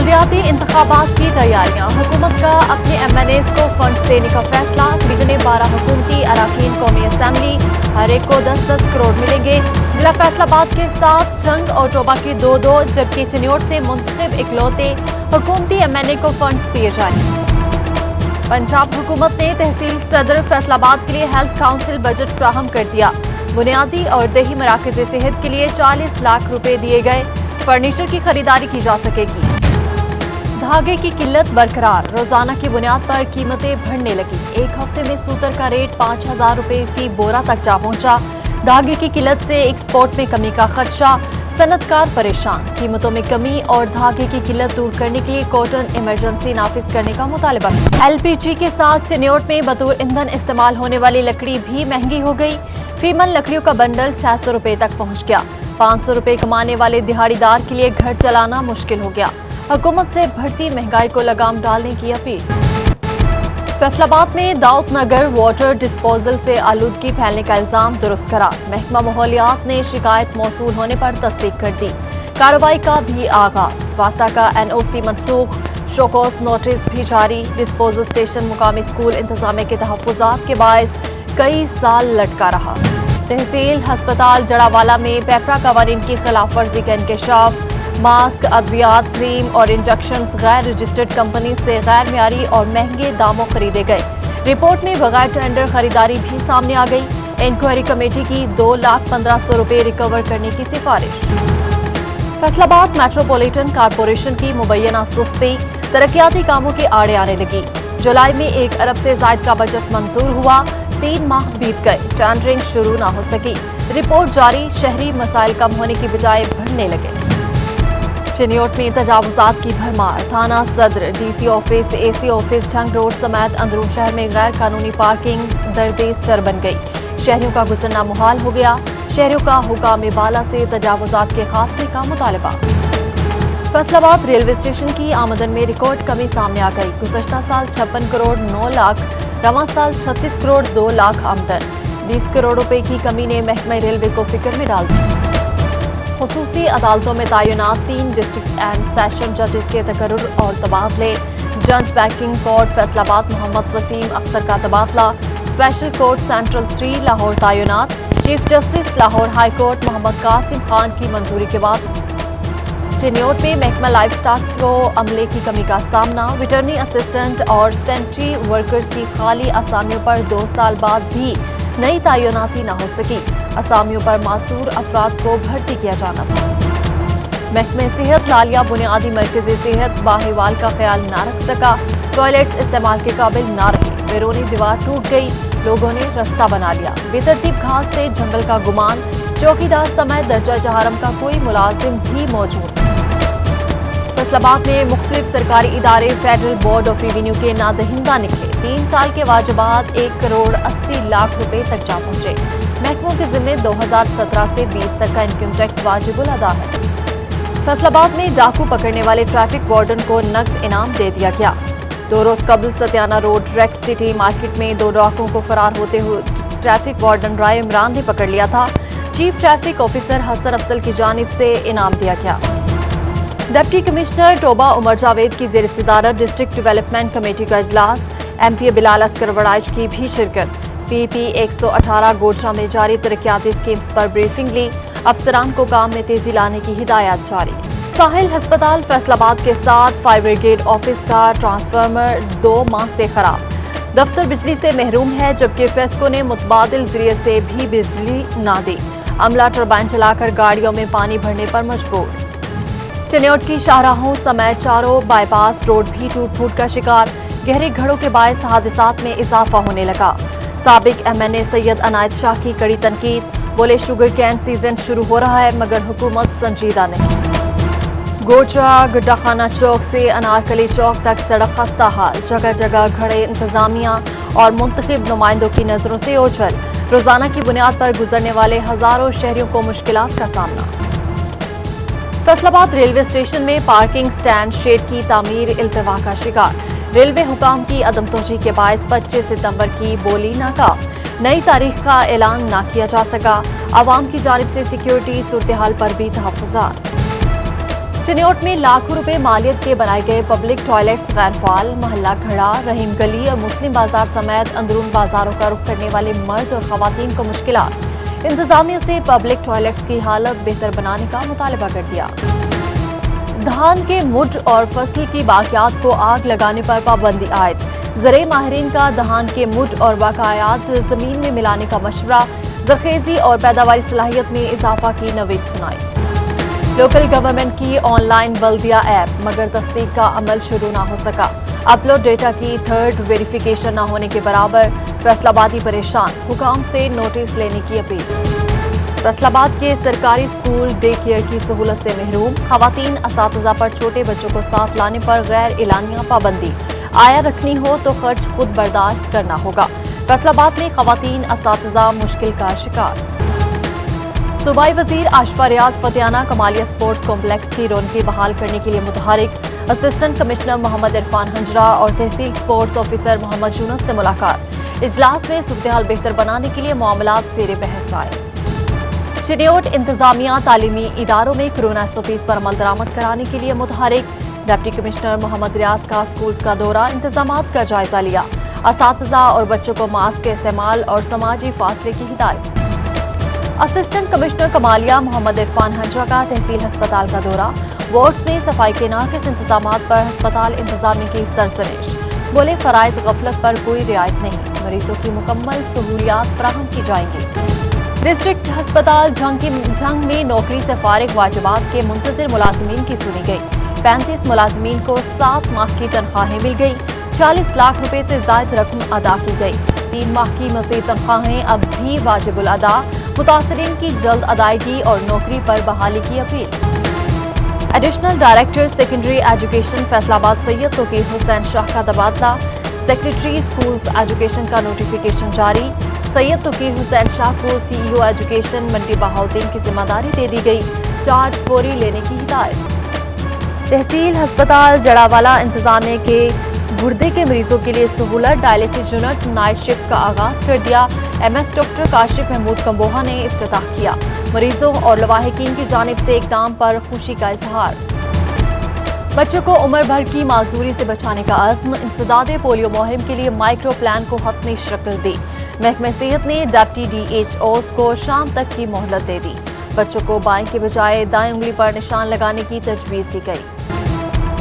बलदियाती इंतखाबात की तैयारियां। हुकूमत का अपने MNAs को फंड देने का फैसला। बिजने 12 हुकूमती अराकीन कौमी असम्बली, हर एक को 10-10 करोड़ मिलेंगे। जिला फैसलाबाद के साथ जंग और टोबा की 2-2, जबकि चिन्योट से मुंतखब इकलौते हुकूमती MNA को फंड दिए जाएंगे। पंजाब हुकूमत ने तहसील सदर फैसलाबाद के लिए हेल्थ काउंसिल बजट फ्राहम कर दिया। बुनियादी और देही मराकज़ सेहत के लिए 40 लाख रुपए दिए गए। फर्नीचर की खरीदारी की जा सकेगी। धागे की किल्लत बरकरार, रोजाना की बुनियाद पर कीमतें बढ़ने लगी। एक हफ्ते में सूतर का रेट 5,000 रुपए फी बोरा तक जा पहुंचा। धागे की किल्लत से एक्सपोर्ट में कमी का खदशा, सनतकार परेशान। कीमतों में कमी और धागे की किल्लत दूर करने के लिए कॉटन इमरजेंसी नाफिज करने का मुतालबा। LPG के साथ चिन्योट में बतौर ईंधन इस्तेमाल होने वाली लकड़ी भी महंगी हो गई। फीमन लकड़ियों का बंडल 600 रुपए तक पहुंच गया। 500 रुपए कमाने वाले दिहाड़ीदार के लिए घर चलाना मुश्किल हो गया। हुकूमत से बढ़ती महंगाई को लगाम डालने की अपील। फैसलाबाद में दाऊद नगर वाटर डिस्पोजल से आलूदगी फैलने का इल्जाम दुरुस्त करार। महकमा माहौलियात ने शिकायत मौसूल होने पर तस्दीक कर दी। कार्रवाई का भी आगाज। वास्ता का NOC मनसूख, शोकॉस नोटिस भी जारी। डिस्पोजल स्टेशन मुकामी स्कूल इंतजामिया के तहफ्फुजात के बायस कई साल लटका रहा। तहसील हस्पताल जड़ावाला में पेपरा कवानीन की खिलाफ वर्जी का इंकशाफ। मास्क, अद्वियात, क्रीम और इंजेक्शन गैर रजिस्टर्ड कंपनी से गैर मियारी और महंगे दामों खरीदे गए। रिपोर्ट में बगैर टेंडर खरीदारी भी सामने आ गई। इंक्वायरी कमेटी की 2,15,000 रुपए रिकवर करने की सिफारिश। फैसलाबाद मेट्रोपॉलिटन कारपोरेशन की मुबैना सुस्ती, तरक्याती कामों के आड़े आने लगी। जुलाई में 1 अरब से जायद का बजट मंजूर हुआ। 3 माह बीत गए, टेंडरिंग शुरू न हो सकी। रिपोर्ट जारी, शहरी मसाइल कम होने की बजाय बढ़ने लगे। चिन्योट में तजावुजात की भरमार। थाना सदर, DC office, AC office, Jhang road समेत अंदरून शहर में गैर कानूनी पार्किंग दरदेश सर बन गई। शहरियों का गुजरना मुहाल हो गया। शहरियों का हुकाम बाला से तजावुजात के खात्मे का मुतालबा। फैसलाबाद रेलवे स्टेशन की आमदन में रिकॉर्ड कमी सामने आ गई। गुज़श्ता साल 56 करोड़ 9 लाख, रवां साल 36 करोड़ 2 लाख आमदन। 20 करोड़ रुपए की कमी ने महकमा रेलवे को फिक्र में डाल दिया। खुसूसी अदालतों में तैनात 3 डिस्ट्रिक्ट एंड सेशन जजेस के तकर्रुर और तबादले। जज बैंकिंग कोर्ट फैसलाबाद मोहम्मद वसीम अख्तर का तबादला। स्पेशल कोर्ट सेंट्रल 3 लाहौर तैनात। Chief justice Lahore high court Mohammad Qasim Khan की मंजूरी के बाद। चिन्योट में महकमा लाइफ स्टॉक को अमले की कमी का सामना। रिटर्निंग असिस्टेंट और सेंट्री वर्कर्स की खाली असामियों पर 2 साल बाद भी नई तैनाती न हो सकी। असामियों पर मासूर अफराद को भर्ती किया जाना था। महकमे सेहत लालिया बुनियादी मरकज़ी सेहत बाहिवाल का ख्याल न रख सका। टॉयलेट्स इस्तेमाल के काबिल न रहे। बैरूनी दीवार टूट गई, लोगों ने रास्ता बना लिया। बेतरतीब घास से जंगल का गुमान। चौकीदार समेत दर्जा जहारम का कोई मुलाजिम भी मौजूद। फैसलाबाद में मुख्तलिफ सरकारी इदारे फेडरल बोर्ड ऑफ रेवेन्यू के नादहिंदा निकले। 3 साल के वाजबात 1 करोड़ 80 लाख रुपए तक जा पहुंचे। महकमों के जिम्मे 2017 से 20 तक का इनकम टैक्स वाजिबुल अदा है। फैसलाबाद में डाकू पकड़ने वाले ट्रैफिक वार्डन को नकद इनाम दे दिया गया। 2 रोज कबल सत्याना रोड रेक्स सिटी मार्केट में 2 डाकुओं को फरार होते हुए ट्रैफिक वार्डन राय इमरान ने पकड़ लिया था। Chief traffic officer Hasan Afzal की जानिब से इनाम दिया गया। डिप्टी कमिश्नर टोबा उमर जावेद की ज़ेर सदारत डिस्ट्रिक्ट डेवलपमेंट कमेटी का इजलास। MPA बिलाल अस्कर वड़ाइच की भी शिरकत। PP 118 गोठरा में जारी तरक्याती स्कीम्स पर ब्रीफिंग ली। अफसरान को काम में तेजी लाने की हिदायत जारी। साहिल हस्पताल फैसलाबाद के साथ फायर ब्रिगेड ऑफिस का ट्रांसफार्मर 2 माह से खराब। दफ्तर बिजली से महरूम है, जबकि फेस्को ने मुतबादिल जरिए से भी बिजली न दी। अमला टरबाइन चलाकर गाड़ियों में पानी भरने पर मजबूर। चिन्योट की शाहराहों समेत चारों बाईपास रोड भी टूट फूट का शिकार। गहरे घड़ों के बायस हादसात में इजाफा होने लगा। साबिक MNA सैयद अनायत शाह की कड़ी तनकीद। बोले शुगर कैन सीजन शुरू हो रहा है मगर हुकूमत संजीदा नहीं। गोचरा गुड्डाखाना चौक से अनारकली चौक तक सड़क खस्ता हाल। जगह जगह खड़े इंतजामिया और मुंतखब नुमाइंदों की नजरों से ओझल। रोजाना की बुनियाद पर गुजरने वाले हजारों शहरियों को मुश्किलात का सामना। फैसलाबाद रेलवे स्टेशन में पार्किंग स्टैंड शेड की तामीर इल्तवा का शिकार। रेलवे हुकाम की अदम तोजी के बायस 25 सितंबर की बोली नाकाम। नई तारीख का ऐलान न किया जा सका। आवाम की जानिब से सिक्योरिटी सूरत हाल पर भी तहफ्फुज़ात। चिन्योट में लाखों रुपए मालियत के बनाए गए पब्लिक टॉयलेट्स गैरफाल। मोहल्ला खड़ा, रहीम गली और मुस्लिम बाजार समेत अंदरून बाजारों का रुख करने वाले मर्द और खवातीन को मुश्किलात। इंतजामिया से पब्लिक टॉयलेट्स की हालत बेहतर बनाने का मुतालबा कर दिया। धान के मुड और फसल की बाकियात को आग लगाने पर पाबंदी आयद। ज़राई माहिरीन का धान के मुड और बाकायात जमीन में मिलाने का मशवरा। जरखेजी और पैदावारी सलाहियत में इजाफा की नवीद सुनाई। लोकल गवर्नमेंट की ऑनलाइन बल्दिया ऐप मगर तस्दीक का अमल शुरू न हो सका। अपलोड डेटा की थर्ड वेरिफिकेशन न होने के बराबर। फैसलाबादी परेशान, हुकाम से नोटिस लेने की अपील। फैसलाबाद के सरकारी स्कूल डे केयर की सहूलत से महरूम। खवातीन असातिज़ा पर छोटे बच्चों को साथ लाने पर गैर एलानिया पाबंदी। आया रखनी हो तो खर्च खुद बर्दाश्त करना होगा। फैसलाबाद में खवातीन असातिज़ा मुश्किल का शिकार। सूबाई वजीर आशफा रियाज फतेहाना कमालिया स्पोर्ट्स कॉम्प्लेक्स की रौनकें बहाल करने के लिए मुतहरिक। असिस्टेंट कमिश्नर मोहम्मद इरफान हंजरा और तहसील स्पोर्ट्स ऑफिसर मोहम्मद यूनुस से मुलाकात। इजलास में सूरत-ए-हाल बेहतर बनाने के लिए मामलात ज़ेरे बहस आए। चिन्योट इंतजामिया तालीमी इदारों में कोरोना SOPs पर अमल दरामद कराने के लिए मुतहरिक। डिप्टी कमिश्नर मोहम्मद रियाज का स्कूल्स का दौरा, इंतजामात का जायजा लिया। असातिज़ा और बच्चों को मास्क के इस्तेमाल और समाजी फासले की हिदायत। असिस्टेंट कमिश्नर कमालिया मोहम्मद इरफान हंजरा का तहसील हस्पताल का दौरा। वार्ड्स में सफाई के नाकिस इंतजामात पर हस्पताल इंतजामिया की सरसनिश। बोले फराइज गफलत पर कोई रियायत नहीं, मरीजों की मुकम्मल सहूलियात फराहम की जाएंगी। डिस्ट्रिक्ट हस्पताल जंग में नौकरी से फारिग वाजिबात के मुंतजिर मुलाजिमीन की सुनी गई। 35 मुलाजिमीन को 7 माह की तनख्वाहें मिल गई। 40 लाख रुपए से जायद रकम अदा की गई। 3 माह की मज़ीद तनख्वाहें अब भी वाजिबुल अदा। मुतासरीन की जल्द अदायगी और नौकरी पर बहाली की appeal. Additional director secondary education Faisalabad Syed Tauqeer Hussain Shah का तबादला। सेक्रेटरी स्कूल्स एजुकेशन का नोटिफिकेशन जारी। सैयद तौकीर हुसैन शाह को CEO एजुकेशन मंडी बहाउद्दीन की जिम्मेदारी दे दी गई। चार्ज फौरी लेने की हिदायत। तहसील हस्पताल जड़ावाला इंतजामिया के गुर्दे के मरीजों के लिए सहूलत। डायलिसिस यूनिट नाइट शिफ्ट का आगाज कर दिया। MS डॉक्टर काशिफ महमूद कंबोहा ने इफ्तिताह किया। मरीजों और लवाहिकीन की जानिब से इक़दाम पर खुशी का इजहार। बच्चों को उम्र भर की माजूरी से बचाने का अज़्म। इंसदादे पोलियो मुहिम के लिए माइक्रो प्लान को हतमी शक्ल दी। महकमे सेहत ने डिप्टी DHOs को शाम तक की मोहलत दे दी। बच्चों को बाएं के बजाय दाएं उंगली पर निशान लगाने की तजवीज़ दी गई।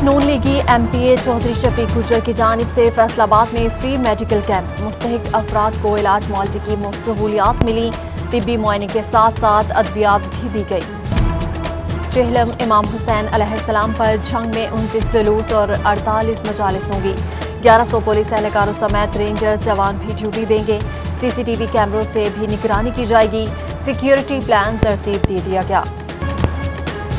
नून लीगी MPA चौधरी शफीक गुजर की जानिब से फैसलाबाद में फ्री मेडिकल कैंप। मुस्तहिक अफराद को इलाज मुआवजे की मुफ्त सहूलियात मिली। तिब्बी मुआयने के साथ साथ अद्वियात भी दी गई। चेहलम इमाम हुसैन अलैहिस्सलाम पर जंग में 29 जुलूस और 48 मजालिस होंगी। 1100 पुलिस एहलकारों समेत रेंजर्स जवान भी ड्यूटी देंगे। CCTV कैमरों से भी निगरानी की जाएगी। सिक्योरिटी प्लान तरतीब दे दिया गया।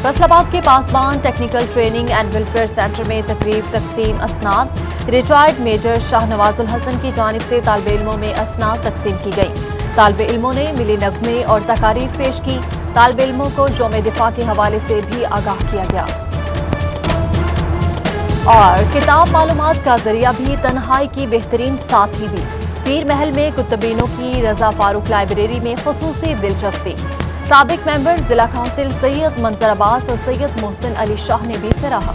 फैसलाबाद के Pasban technical training and welfare center में तकरीब तकसीम असनाद। रिटायर्ड मेजर शाहनवाजुल हसन की जानिब से तालिब इल्मों में असनाद तकसीम की गई। तालिब इल्मों ने मिली नगमे और तकारीर पेश की। तालिब इल्मों को यौम दिफा के हवाले से भी आगाह किया गया। और किताब मालूमात का जरिया भी, तन्हाई की बेहतरीन साथी भी। पीर महल में कुतुबीनों की रजा फारूक लाइब्रेरी में खुसूसी दिलचस्पी। साबिक मेंबर जिला काउंसिल सैयद मंजर अब्बास और सैयद मोहसिन अली शाह ने भी सराहा।